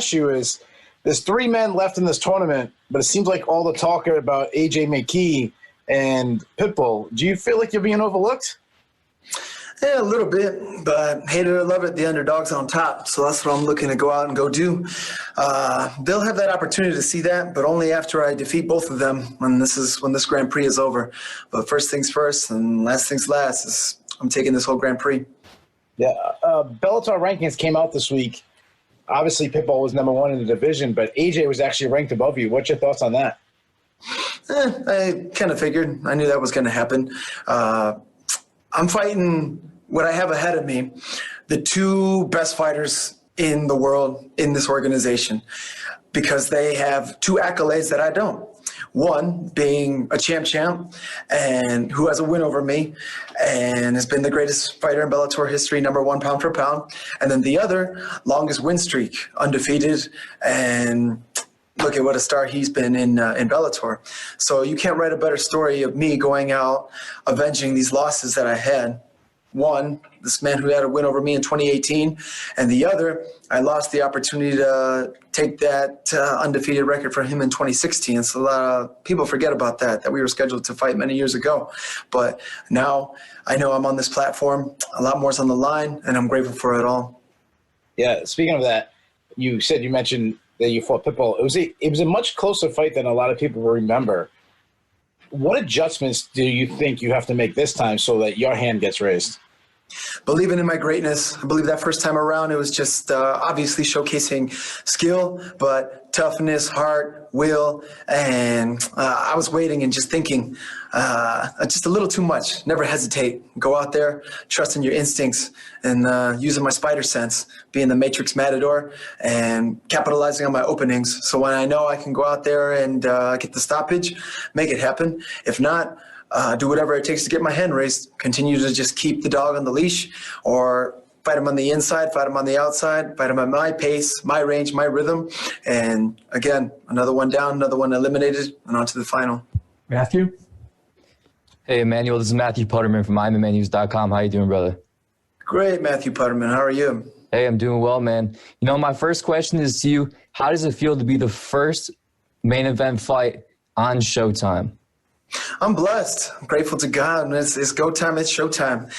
ask you is, there's 3 men left in this tournament, but it seems like all the talk about AJ McKee and Pitbull. Do you feel like you're being overlooked? Yeah, a little bit, but hate it or love it, the underdog's on top. So that's what I'm looking to go out and go do. They'll have that opportunity to see that, but only after I defeat both of them when this Grand Prix is over. But first things first and last things last is I'm taking this whole Grand Prix. Yeah, Bellator rankings came out this week. Obviously, Pitbull was number 1 in the division, but AJ was actually ranked above you. What's your thoughts on that? I kind of figured. I knew that was going to happen. I'm fighting what I have ahead of me, the 2 best fighters in the world in this organization, because they have 2 accolades that I don't. One being a champ and who has a win over me and has been the greatest fighter in Bellator history, number 1 pound for pound. And then the other, longest win streak, undefeated, and look at what a star he's been in Bellator. So you can't write a better story of me going out, avenging these losses that I had. One, this man who had a win over me in 2018, and the other, I lost the opportunity to take that undefeated record from him in 2016. So a lot of people forget about that we were scheduled to fight many years ago. But now I know I'm on this platform, a lot more's on the line, and I'm grateful for it all. Yeah, speaking of that, you mentioned that you fought Pitbull. It was a much closer fight than a lot of people remember. What adjustments do you think you have to make this time so that your hand gets raised? Believing in my greatness. I believe that first time around, it was just obviously showcasing skill, but toughness, heart, will, and I was waiting and just thinking just a little too much. Never hesitate. Go out there, trust in your instincts, and using my spider sense, being the Matrix Matador, and capitalizing on my openings. So when I know I can go out there and get the stoppage, make it happen. If not, do whatever it takes to get my hand raised. Continue to just keep the dog on the leash, or fight him on the inside, fight him on the outside, fight him at my pace, my range, my rhythm. And again, another one down, another one eliminated, and on to the final. Matthew? Hey, Emmanuel, this is Matthew Putterman from I'mEmmaNews.com. How you doing, brother? Great, Matthew Putterman. How are you? Hey, I'm doing well, man. You know, my first question is to you. How does it feel to be the first main event fight on Showtime? I'm blessed. I'm grateful to God. It's go time. It's showtime.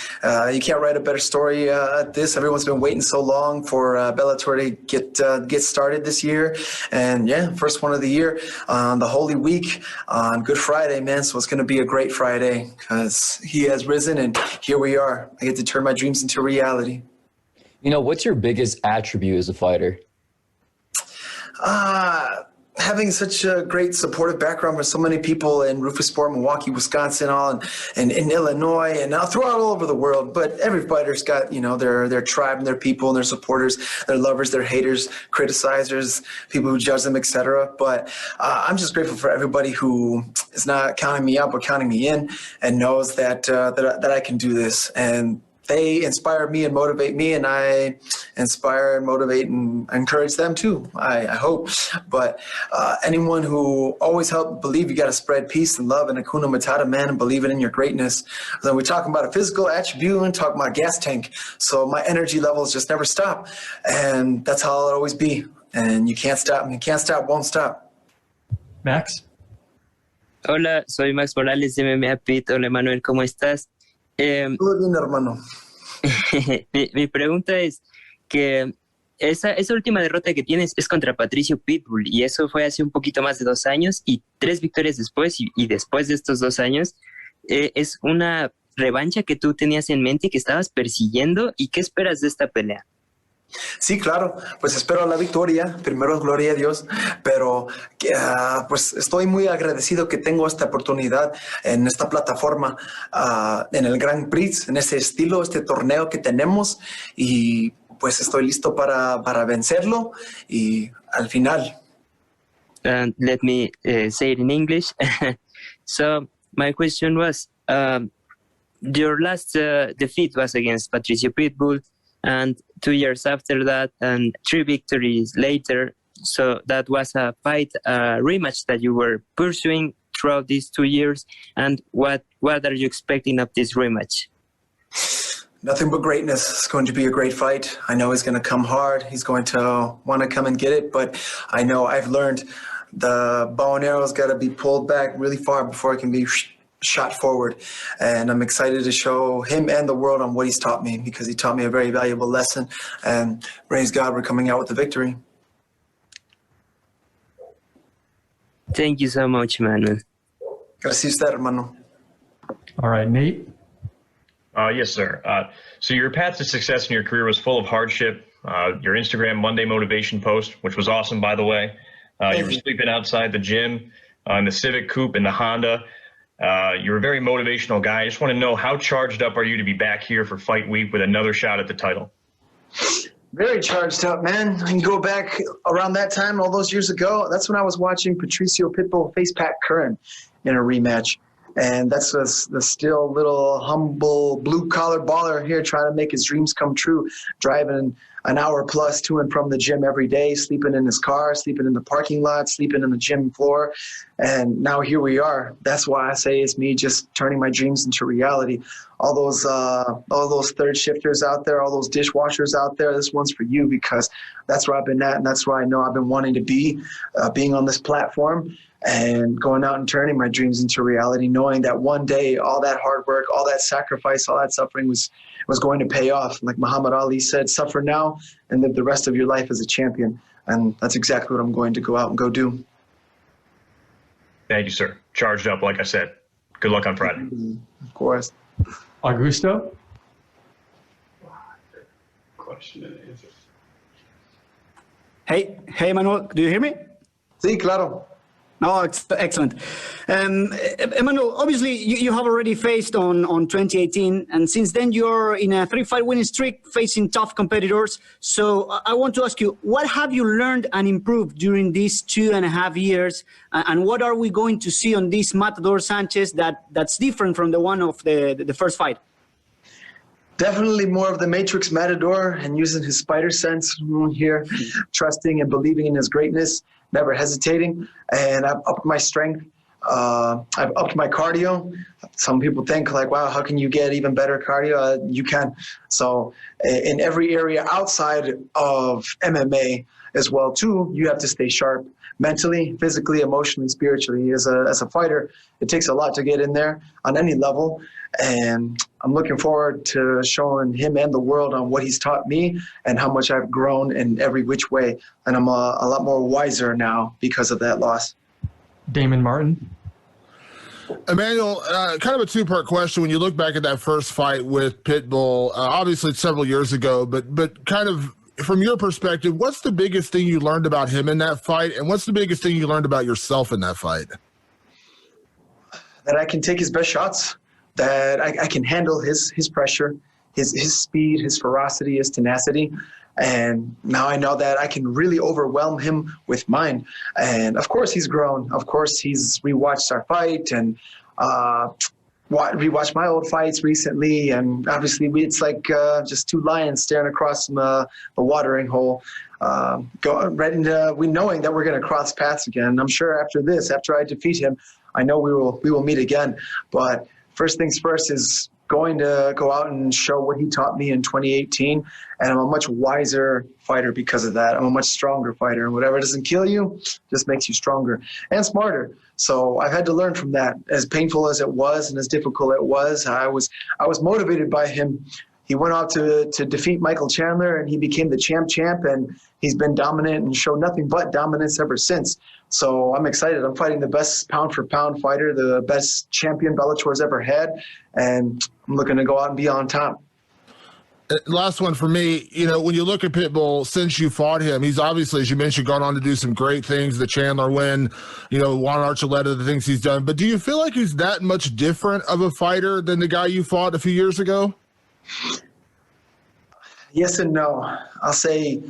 You can't write a better story at this. Everyone's been waiting so long for Bellator to get started this year. And yeah, first one of the year on the Holy Week on Good Friday, man. So it's going to be a great Friday because he has risen and here we are. I get to turn my dreams into reality. You know, what's your biggest attribute as a fighter? Having such a great supportive background with so many people in Rufus-Sport, Milwaukee, Wisconsin, and in Illinois, and now throughout all over the world. But every fighter's got, you know, their tribe and their people and their supporters, their lovers, their haters, criticizers, people who judge them, etc. But I'm just grateful for everybody who is not counting me out but counting me in, and knows that I can do this. And they inspire me and motivate me, and I inspire and motivate and encourage them too, I hope. But anyone who always help believe you got to spread peace and love and Hakuna Matata, man, and believe it in your greatness. Then we're talking about a physical attribute and talking about gas tank. So my energy levels just never stop. And that's how it'll always be. And you can't stop. And you can't stop, won't stop. Max? Hola, soy Max Morales de MMA Pit. Hola, Manuel, ¿cómo estás? Todo bien, hermano. mi pregunta es que esa última derrota que tienes es contra Patricio Pitbull, y eso fue hace un poquito más de 2 años, y 3 victorias después, y después de estos 2 años, es una revancha que tú tenías en mente y que estabas persiguiendo. ¿Y qué esperas de esta pelea? Sí, claro, pues espero la victoria, primero gloria a Dios, pero pues estoy muy agradecido que tengo esta oportunidad en esta plataforma, en el Grand Prix, en este estilo, este torneo que tenemos, y pues estoy listo para vencerlo y al final. Let me say it in English. So my question was, your last defeat was against Patricio Pitbull, and 2 years after that, and 3 victories later. So that was a fight, rematch that you were pursuing throughout these 2 years. And what are you expecting of this rematch? Nothing but greatness. It's going to be a great fight. I know he's going to come hard. He's going to want to come and get it, but I know I've learned the bow and arrow's got to be pulled back really far before it can be shot forward. And I'm excited to show him and the world on what he's taught me, because he taught me a very valuable lesson. And praise God, we're coming out with the victory. Thank you so much, Emmanuel. Gracias, hermano. All right, Nate. Yes, sir. So your path to success in your career was full of hardship. Your Instagram Monday motivation post, which was awesome, by the way. You were sleeping outside the gym, in the Civic Coupe, in the Honda. You're a very motivational guy. I just want to know, how charged up are you to be back here for fight week with another shot at the title? Very charged up, man. I can go back around that time, all those years ago. That's when I was watching Patricio Pitbull face Pat Curran in a rematch. And that's the still little humble blue-collar baller here trying to make his dreams come true, driving an hour plus to and from the gym every day, sleeping in his car, sleeping in the parking lot, sleeping in the gym floor. And now here we are. That's why I say it's me just turning my dreams into reality. All those third shifters out there, all those dishwashers out there, this one's for you, because that's where I've been at, and that's where I know I've been wanting to be, being on this platform and going out and turning my dreams into reality, knowing that one day all that hard work, all that sacrifice, all that suffering was going to pay off. Like Muhammad Ali said, suffer now and live the rest of your life as a champion. And that's exactly what I'm going to go out and go do. Thank you, sir. Charged up, like I said. Good luck on Friday. Of course. Augusto. Question and answer. Hey, Manuel, do you hear me? Sí, claro. Oh, excellent. Emmanuel, obviously you have already faced on 2018, and since then you're in a 3-fight winning streak facing tough competitors. So I want to ask you, what have you learned and improved during these 2.5 years, and what are we going to see on this Matador Sanchez that's different from the one of the first fight? Definitely more of the Matrix Matador and using his spider sense here, trusting and believing in his greatness, never hesitating. And I've upped my strength. I've upped my cardio. Some people think like, wow, how can you get even better cardio? You can. So in every area outside of MMA as well, too, you have to stay sharp mentally, physically, emotionally, spiritually. As a fighter, it takes a lot to get in there on any level. And I'm looking forward to showing him and the world on what he's taught me and how much I've grown in every which way. And I'm a lot more wiser now because of that loss. Damon Martin. Emmanuel, kind of a two-part question. When you look back at that first fight with Pitbull, obviously it's several years ago, but kind of from your perspective, what's the biggest thing you learned about him in that fight, and what's the biggest thing you learned about yourself in that fight? That I can take his best shots, that I can handle his pressure, his speed, his ferocity, his tenacity. And now I know that I can really overwhelm him with mine. And of course he's grown. Of course he's rewatched our fight and rewatched my old fights recently. And obviously it's like just two lions staring across the watering hole, knowing that we're going to cross paths again. I'm sure after I defeat him, I know we will meet again. But first things first is going to go out and show what he taught me in 2018. And I'm a much wiser fighter because of that. I'm a much stronger fighter. And whatever doesn't kill you just makes you stronger and smarter. So I've had to learn from that. As painful as it was and as difficult it was, I was motivated by him. He went out to defeat Michael Chandler, and he became the champ, and he's been dominant and showed nothing but dominance ever since. So I'm excited. I'm fighting the best pound-for-pound fighter, the best champion Bellator's ever had, and I'm looking to go out and be on top. Last one for me, when you look at Pitbull, since you fought him, he's obviously, as you mentioned, gone on to do some great things, the Chandler win, Juan Archuleta, the things he's done. But do you feel like he's that much different of a fighter than the guy you fought a few years ago? Yes and no. I'll say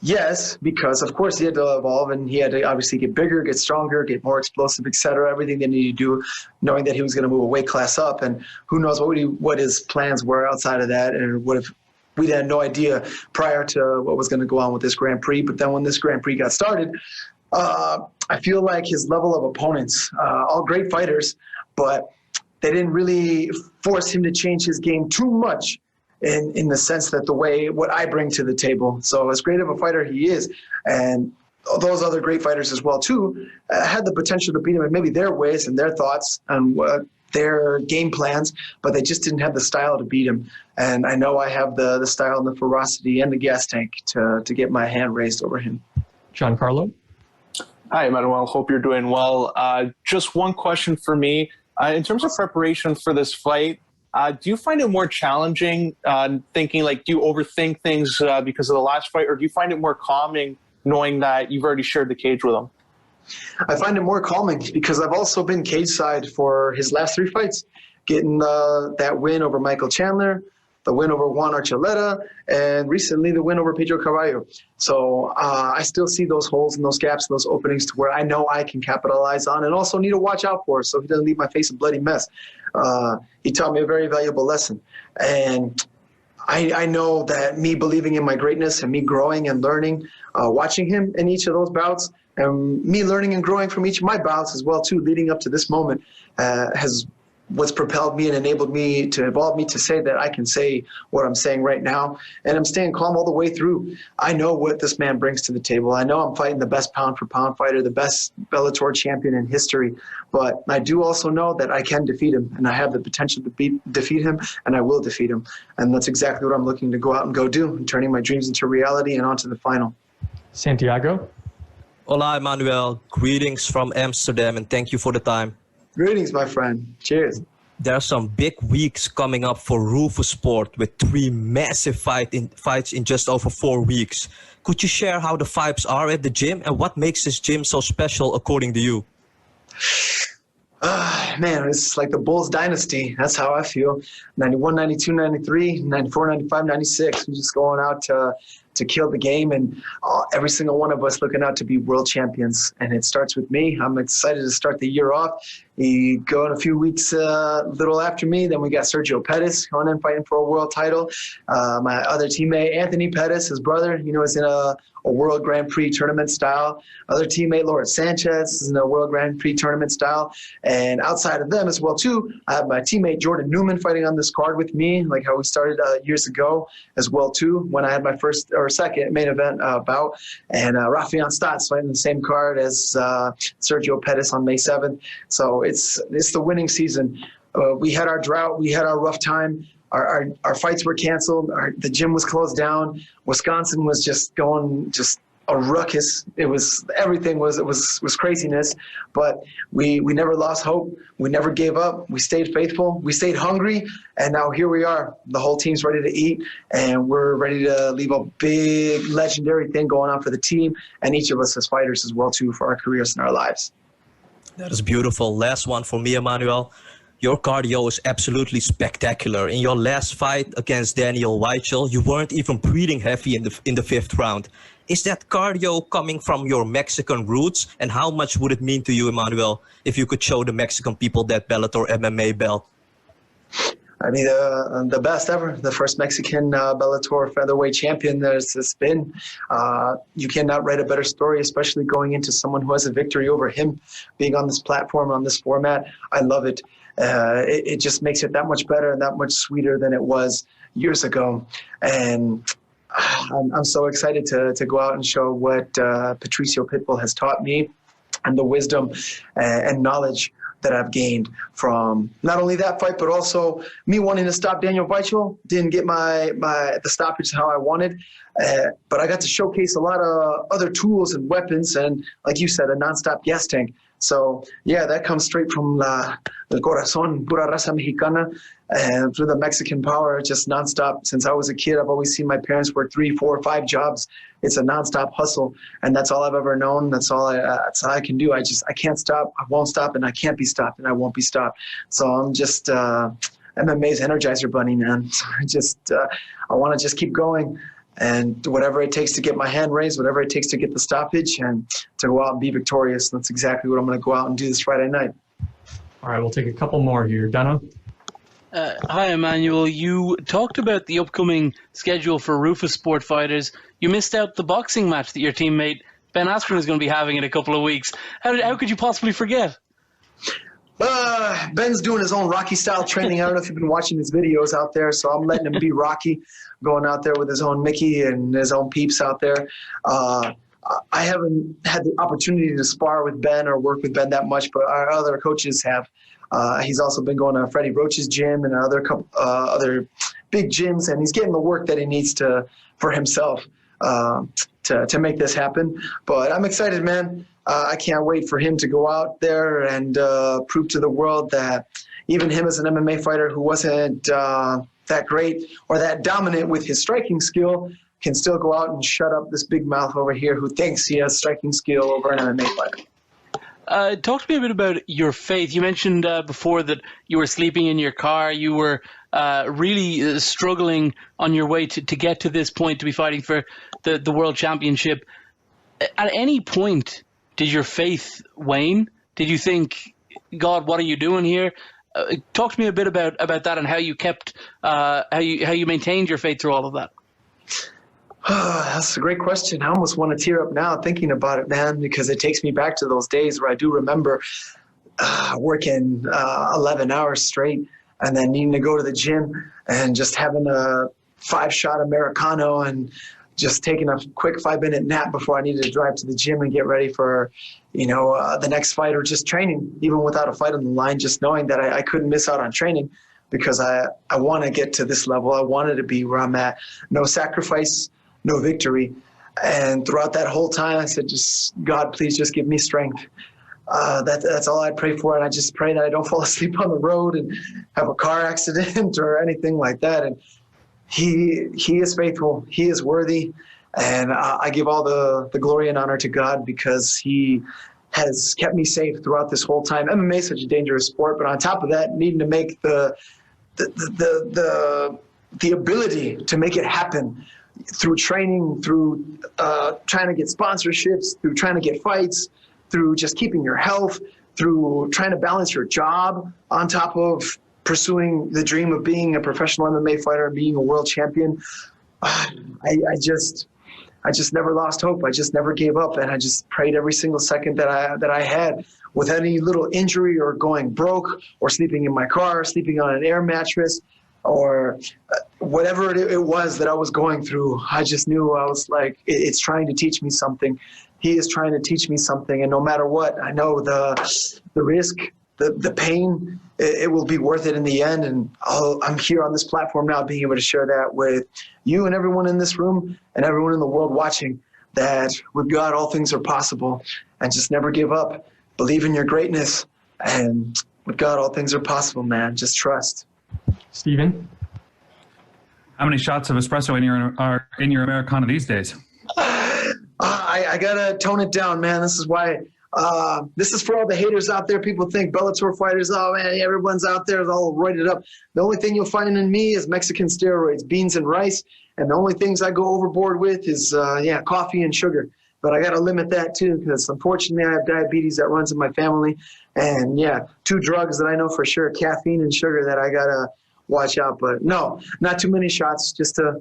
yes, because of course he had to evolve and he had to obviously get bigger, get stronger, get more explosive, etc. Everything they needed to do, knowing that he was going to move a weight class up, and who knows what his plans were outside of that, and what if we had no idea prior to what was going to go on with this Grand Prix. But then when this Grand Prix got started, I feel like his level of opponents, all great fighters, but they didn't really force him to change his game too much in the sense that what I bring to the table. So as great of a fighter he is, and those other great fighters as well too, had the potential to beat him in maybe their ways and their thoughts and their game plans, but they just didn't have the style to beat him. And I know I have the style and the ferocity and the gas tank to get my hand raised over him. Giancarlo? Hi, Emmanuel. Hope you're doing well. Just one question for me. In terms of preparation for this fight, do you find it more challenging thinking, like, do you overthink things because of the last fight, or do you find it more calming knowing that you've already shared the cage with him? I find it more calming because I've also been cage side for his last 3 fights, getting that win over Michael Chandler, the win over Juan Archuleta, and recently the win over Pedro Carvalho. So I still see those holes and those gaps and those openings to where I know I can capitalize on and also need to watch out for so he doesn't leave my face a bloody mess. He taught me a very valuable lesson. And I know that me believing in my greatness and me growing and learning, watching him in each of those bouts, and me learning and growing from each of my bouts as well too, leading up to this moment, has what's propelled me and enabled me to evolve me to say that I can say what I'm saying right now. And I'm staying calm all the way through. I know what this man brings to the table. I know I'm fighting the best pound for pound fighter, the best Bellator champion in history. But I do also know that I can defeat him, and I have the potential to defeat him, and I will defeat him. And that's exactly what I'm looking to go out and go do, and turning my dreams into reality and on to the final. Santiago? Hola, Emmanuel. Greetings from Amsterdam, and thank you for the time. Greetings, my friend. Cheers. There are some big weeks coming up for Rufus Sport with 3 massive fights in just over 4 weeks. Could you share how the vibes are at the gym and what makes this gym so special according to you? Man, it's like the Bulls dynasty. That's how I feel. 91, 92, 93, 94, 95, 96. We're just going out to kill the game, and every single one of us looking out to be world champions. And it starts with me. I'm excited to start the year off. We go in a few weeks, little after me. Then we got Sergio Pettis going in fighting for a world title. My other teammate, Anthony Pettis, his brother, is in a World Grand Prix tournament style. Other teammate, Emmanuel Sanchez, is in a World Grand Prix tournament style. And outside of them as well, too, I have my teammate Jordan Newman fighting on this card with me, like how we started years ago as well, too, when I had my first or second main event bout. And Rafian Stotts fighting the same card as Sergio Pettis on May 7th. So it's the winning season. We had our drought. We had our rough time. Our fights were canceled. The gym was closed down. Wisconsin was just going a ruckus. Everything was craziness, but we never lost hope. We never gave up. We stayed faithful. We stayed hungry, and now here we are. The whole team's ready to eat, and we're ready to leave a big legendary thing going on for the team and each of us as fighters as well too, for our careers and our lives. That is beautiful. Last one for me, Emmanuel. Your cardio is absolutely spectacular. In your last fight against Daniel Weichel, you weren't even breathing heavy in the 5th round. Is that cardio coming from your Mexican roots? And how much would it mean to you, Emmanuel, if you could show the Mexican people that Bellator MMA belt? I mean, the best ever, the first Mexican Bellator featherweight champion there's been. You cannot write a better story, especially going into someone who has a victory over him, being on this platform, on this format. I love it. It just makes it that much better and that much sweeter than it was years ago. And I'm so excited to go out and show what Patricio Pitbull has taught me, and the wisdom and knowledge that I've gained from not only that fight, but also me wanting to stop Daniel Weichel. Didn't get the stoppage how I wanted, but I got to showcase a lot of other tools and weapons, and like you said, a nonstop gas tank. So yeah, that comes straight from el corazón, pura raza mexicana, and through the Mexican power, just nonstop. Since I was a kid, I've always seen my parents work 3, 4, 5 jobs. It's a nonstop hustle, and that's all I've ever known. That's all I can do. I can't stop. I won't stop, and I can't be stopped, and I won't be stopped. So I'm just MMA's Energizer Bunny, man. I want to just keep going. And whatever it takes to get my hand raised, whatever it takes to get the stoppage and to go out and be victorious. That's exactly what I'm going to go out and do this Friday night. All right, we'll take a couple more here. Dana? Hi, Emmanuel. You talked about the upcoming schedule for Rufus Sport fighters. You missed out the boxing match that your teammate Ben Askren is going to be having in a couple of weeks. How could you possibly forget? Ben's doing his own Rocky style training. I don't know if you've been watching his videos out there, so I'm letting him be Rocky, going out there with his own Mickey and his own peeps out there. I haven't had the opportunity to spar with Ben or work with Ben that much, but our other coaches have. He's also been going to Freddie Roach's gym and other big gyms, and he's getting the work that he needs for himself to make this happen. But I'm excited, man. I can't wait for him to go out there and prove to the world that even him as an MMA fighter who wasn't that great or that dominant with his striking skill can still go out and shut up this big mouth over here who thinks he has striking skill over an MMA fighter. Talk to me a bit about your faith. You mentioned before that you were sleeping in your car. You were really struggling on your way to get to this point to be fighting for the World Championship. At any point, did your faith wane? Did you think, God, what are you doing here? Talk to me a bit about that and how you kept, how you maintained your faith through all of that. That's a great question. I almost want to tear up now thinking about it, man, because it takes me back to those days where I do remember working 11 hours straight and then needing to go to the gym and just having a 5-shot Americano and just taking a quick 5-minute nap before I needed to drive to the gym and get ready for, the next fight, or just training, even without a fight on the line, just knowing that I couldn't miss out on training because I want to get to this level. I wanted to be where I'm at. No sacrifice, no victory. And throughout that whole time, I said, just God, please just give me strength. That's all I pray for. And I just pray that I don't fall asleep on the road and have a car accident or anything like that. And he is faithful. He is worthy. And I give all the glory and honor to God because he has kept me safe throughout this whole time. MMA is such a dangerous sport, but on top of that, needing to make the ability to make it happen through training, through trying to get sponsorships, through trying to get fights, through just keeping your health, through trying to balance your job on top of pursuing the dream of being a professional MMA fighter and being a world champion. I just never lost hope. I just never gave up, and I just prayed every single second that I had, with any little injury or going broke or sleeping in my car, sleeping on an air mattress, or whatever it was that I was going through. I just knew I was like, it's trying to teach me something. He is trying to teach me something. And no matter what, I know the risk, the pain, it will be worth it in the end. And I'm here on this platform now being able to share that with you and everyone in this room and everyone in the world watching, that with God, all things are possible. And just never give up. Believe in your greatness. And with God, all things are possible, man. Just trust. Steven? How many shots of espresso are in your Americano these days? I gotta tone it down, man. This is why. This is for all the haters out there. People think Bellator fighters, oh man, everyone's out there is all roided up. The only thing you'll find in me is Mexican steroids, beans and rice, and the only things I go overboard with is coffee and sugar. But I gotta limit that too, because unfortunately I have diabetes that runs in my family, and 2 drugs that I know for sure, caffeine and sugar, that I gotta watch out. But no, not too many shots. Just a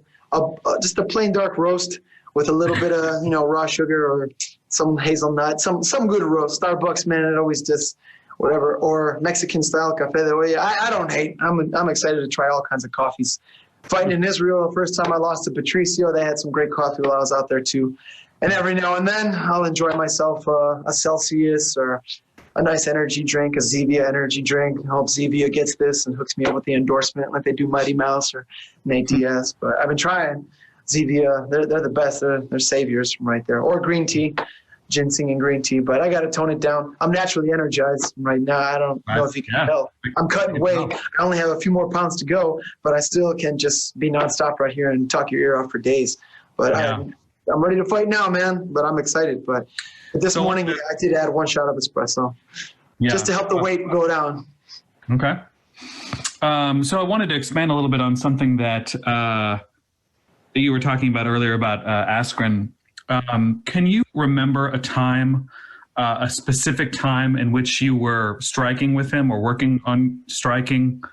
plain dark roast with a little bit of raw sugar or some hazelnut, some good roast. Starbucks, man, it always just whatever, or Mexican style cafe de olla. I don't hate. I'm excited to try all kinds of coffees. Fighting in Israel, the first time I lost to Patricio, they had some great coffee while I was out there too. And every now and then I'll enjoy myself a Celsius or a nice energy drink, a Zevia energy drink. I hope Zevia gets this and hooks me up with the endorsement like they do Mighty Mouse or Nate Diaz. But I've been trying Zevia. They're the best. They're saviors from right there. Or green tea, ginseng and green tea. But I got to tone it down. I'm naturally energized right now. I don't know if you can tell. I'm cutting weight. I only have a few more pounds to go, but I still can just be nonstop right here and talk your ear off for days. But I'm ready to fight now, man. But I'm excited. But this morning, I did add 1 shot of espresso just to help the weight go down. Okay. So I wanted to expand a little bit on something that you were talking about earlier about Askren. Can you remember a time, a specific time in which you were striking with him or working on striking,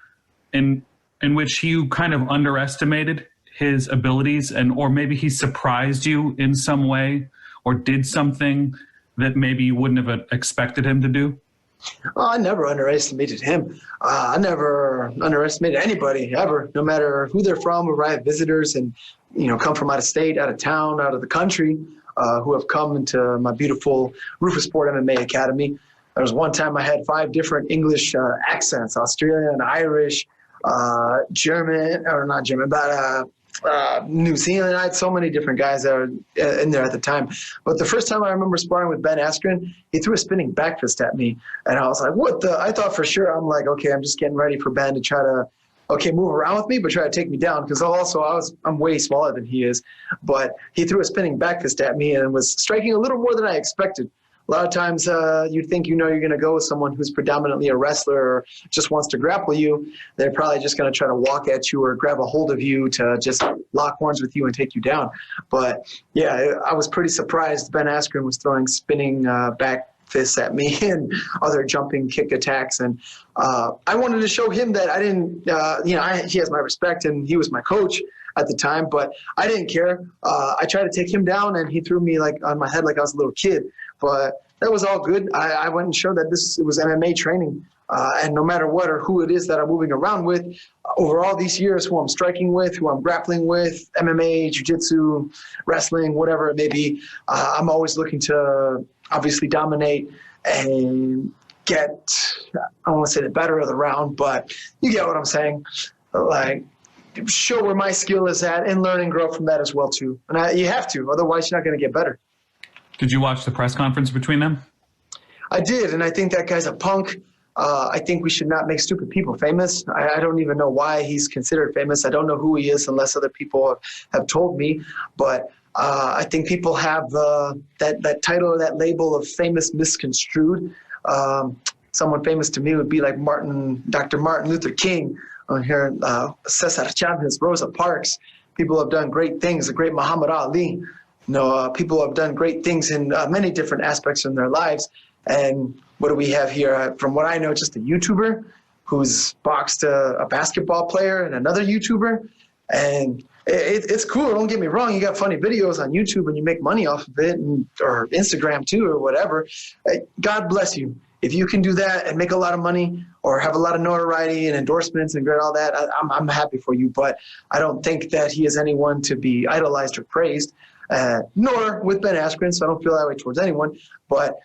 in which you kind of underestimated his abilities, or maybe he surprised you in some way or did something that maybe you wouldn't have expected him to do? Oh, I never underestimated him. I never underestimated anybody ever, no matter who they're from, or I have visitors and, come from out of state, out of town, out of the country, who have come into my beautiful Rufus Sport MMA Academy. There was one time I had 5 different English accents, Australian, Irish, German, or not German, but New Zealand. I had so many different guys that were in there at the time. But the first time I remember sparring with Ben Askren, he threw a spinning back fist at me. And I was like, what the? I thought for sure, I'm like, okay, I'm just getting ready for Ben to try to, move around with me, but try to take me down. Because I'm way smaller than he is. But he threw a spinning back fist at me and was striking a little more than I expected. A lot of times you think you're going to go with someone who's predominantly a wrestler or just wants to grapple you. They're probably just going to try to walk at you or grab a hold of you to just lock horns with you and take you down. But, yeah, I was pretty surprised Ben Askren was throwing spinning back fists at me and other jumping kick attacks. And I wanted to show him that I didn't, he has my respect and he was my coach at the time, but I didn't care. I tried to take him down and he threw me on my head like I was a little kid. But that was all good. I went and showed that it was MMA training. And no matter what or who it is that I'm moving around with, over all these years, who I'm striking with, who I'm grappling with, MMA, jiu-jitsu, wrestling, whatever it may be, I'm always looking to obviously dominate and get, I don't want to say the better of the round, but you get what I'm saying. Show where my skill is at and learn and grow from that as well, too. And you have to, otherwise you're not going to get better. Did you watch the press conference between them? I did, and I think that guy's a punk. I think we should not make stupid people famous. I don't even know why he's considered famous. I don't know who he is unless other people have told me. But I think people have that title or that label of famous misconstrued. Someone famous to me would be like Dr. Martin Luther King, here, Cesar Chavez, Rosa Parks. People have done great things, the great Muhammad Ali. People have done great things in many different aspects in their lives. And what do we have here? From what I know, just a YouTuber who's boxed a basketball player and another YouTuber. And it's cool. Don't get me wrong. You got funny videos on YouTube and you make money off of it, or Instagram too, or whatever. God bless you. If you can do that and make a lot of money or have a lot of notoriety and endorsements and get all that, I'm happy for you. But I don't think that he is anyone to be idolized or praised. Nor with Ben Askren, so I don't feel that way towards anyone. But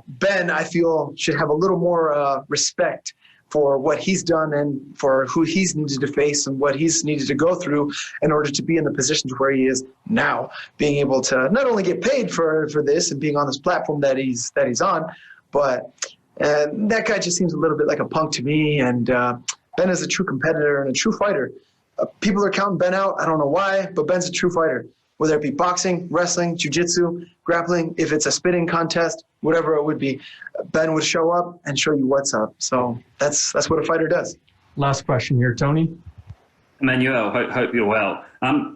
Ben, I feel, should have a little more respect for what he's done and for who he's needed to face and what he's needed to go through in order to be in the positions where he is now, being able to not only get paid for this and being on this platform that he's on, but that guy just seems a little bit like a punk to me. And Ben is a true competitor and a true fighter. People are counting Ben out. I don't know why, but Ben's a true fighter. Whether it be boxing, wrestling, jiu-jitsu, grappling, if it's a spitting contest, whatever it would be, Ben would show up and show you what's up. So that's what a fighter does. Last question here, Tony. Emmanuel, hope you're well.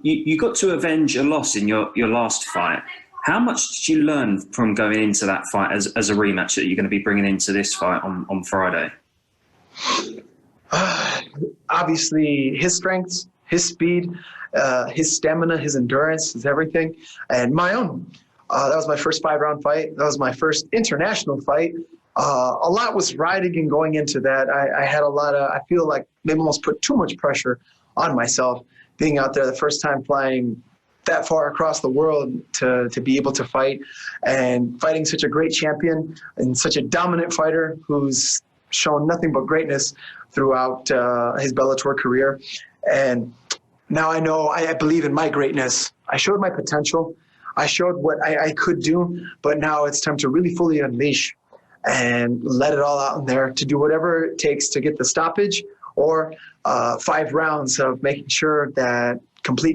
You got to avenge a loss in your last fight. How much did you learn from going into that fight as a rematch that you're going to be bringing into this fight on Friday? Obviously, his strengths, his speed, his stamina, his endurance, his everything, and my own. That was my first 5-round fight. That was my first international fight. A lot was riding and going into that. I had a lot of, I feel like maybe almost put too much pressure on myself being out there the first time flying that far across the world to be able to fight and fighting such a great champion and such a dominant fighter who's shown nothing but greatness throughout his Bellator career. And now I know, I believe in my greatness. I showed my potential. I showed what I could do, but now it's time to really fully unleash and let it all out in there to do whatever it takes to get the stoppage or 5 rounds of making sure that complete